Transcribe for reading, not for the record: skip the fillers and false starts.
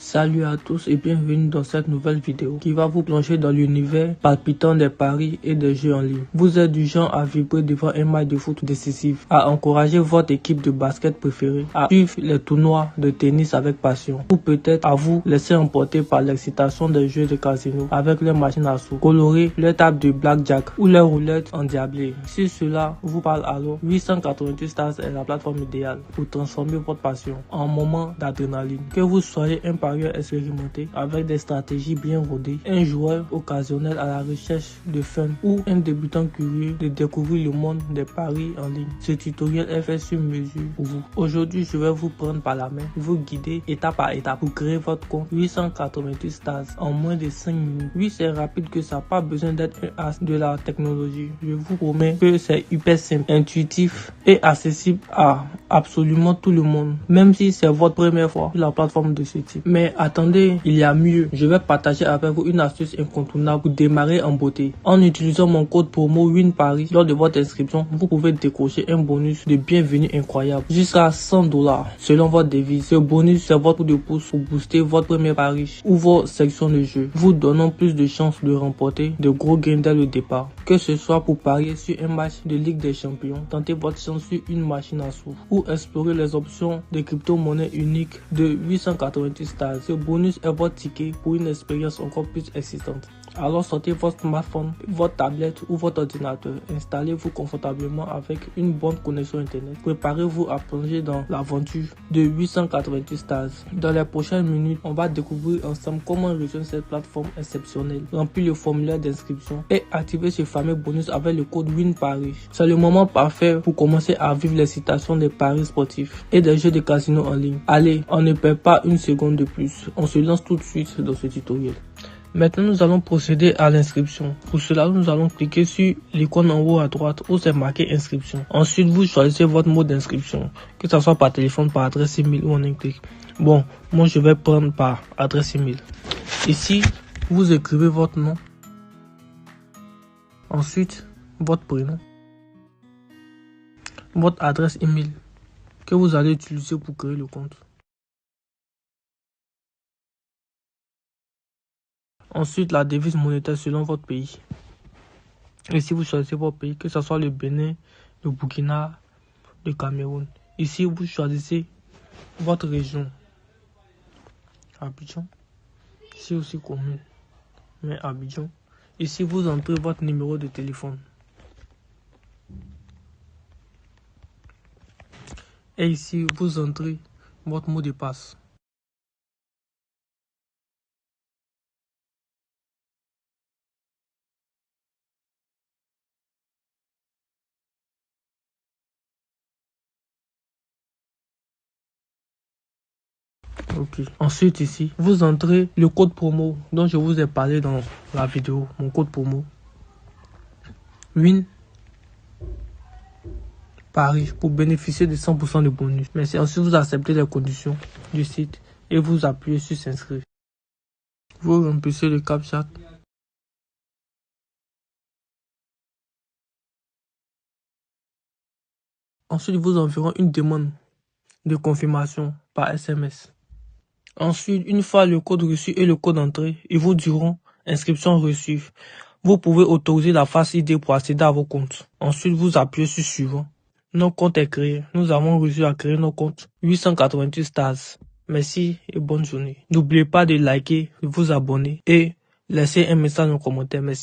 Salut à tous et bienvenue dans cette nouvelle vidéo qui va vous plonger dans l'univers palpitant des paris et des jeux en ligne. Vous êtes du genre à vibrer devant un match de foot décisif, à encourager votre équipe de basket préférée, à suivre les tournois de tennis avec passion, ou peut-être à vous laisser emporter par l'excitation des jeux de casino avec leurs machines à sous colorées, leurs tables de blackjack ou leurs roulettes endiablées. Si cela vous parle alors, 888 Stars est la plateforme idéale pour transformer votre passion en moment d'adrénaline. Que vous soyez un parieur expérimenté avec des stratégies bien rodées, un joueur occasionnel à la recherche de fun ou un débutant curieux de découvrir le monde des paris en ligne, ce tutoriel est fait sur mesure pour vous. Aujourd'hui, je vais vous prendre par la main, vous guider étape par étape pour créer votre compte 888 Stars en moins de 5 minutes. Oui, c'est rapide que ça, pas besoin d'être un as de la technologie. Je vous promets que c'est hyper simple, intuitif et accessible à absolument tout le monde, même si c'est votre première fois sur la plateforme de ce type. Mais attendez, il y a mieux. Je vais partager avec vous une astuce incontournable pour démarrer en beauté. En utilisant mon code promo WINPARIS lors de votre inscription, vous pouvez décrocher un bonus de bienvenue incroyable jusqu'à 100 $ selon votre devise. Ce bonus, c'est votre coup de pouce pour booster votre premier pari ou vos sections de jeu, vous donnant plus de chances de remporter de gros gains dès le départ. Que ce soit pour parier sur un match de Ligue des Champions, tenter votre chance sur une machine à sous ou explorer les options de crypto-monnaie unique de 888 Stars. Ce bonus est votre ticket pour une expérience encore plus excitante. Alors sortez votre smartphone, votre tablette ou votre ordinateur. Installez-vous confortablement avec une bonne connexion internet. Préparez-vous à plonger dans l'aventure de 888 Stars. Dans les prochaines minutes, on va découvrir ensemble comment rejoindre cette plateforme exceptionnelle, remplir le formulaire d'inscription et activer ce fameux bonus avec le code WINPARIS. C'est le moment parfait pour commencer à vivre l'excitation des paris sportifs et des jeux de casino en ligne. Allez, on ne perd pas une seconde de plus. On se lance tout de suite dans ce tutoriel. Maintenant, nous allons procéder à l'inscription. Pour cela, nous allons cliquer sur l'icône en haut à droite où c'est marqué inscription. Ensuite, vous choisissez votre mode d'inscription, que ce soit par téléphone, par adresse email ou en un clic. Bon, moi je vais prendre par adresse email. Ici, vous écrivez votre nom. Ensuite, votre prénom. Votre adresse email que vous allez utiliser pour créer le compte. Ensuite, la devise monétaire selon votre pays. Ici, vous choisissez votre pays, que ce soit le Bénin, le Burkina, le Cameroun. Ici, vous choisissez votre région. Abidjan. Ici aussi commune, mais Abidjan. Ici, vous entrez votre numéro de téléphone. Et ici, vous entrez votre mot de passe. Ok. Ensuite ici, vous entrez le code promo dont je vous ai parlé dans la vidéo. Mon code promo WINPARIS pour bénéficier de 100% de bonus. Mais ensuite vous acceptez les conditions du site et vous appuyez sur s'inscrire. Vous remplissez le CAPTCHA. Ensuite vous enverrez une demande de confirmation par SMS. Ensuite, une fois le code reçu et le code entré, ils vous diront inscription reçue. Vous pouvez autoriser la face ID pour accéder à vos comptes. Ensuite, vous appuyez sur suivant. Notre compte est créé. Nous avons réussi à créer nos comptes 888 Stars. Merci et bonne journée. N'oubliez pas de liker, de vous abonner et laisser un message en commentaire. Merci.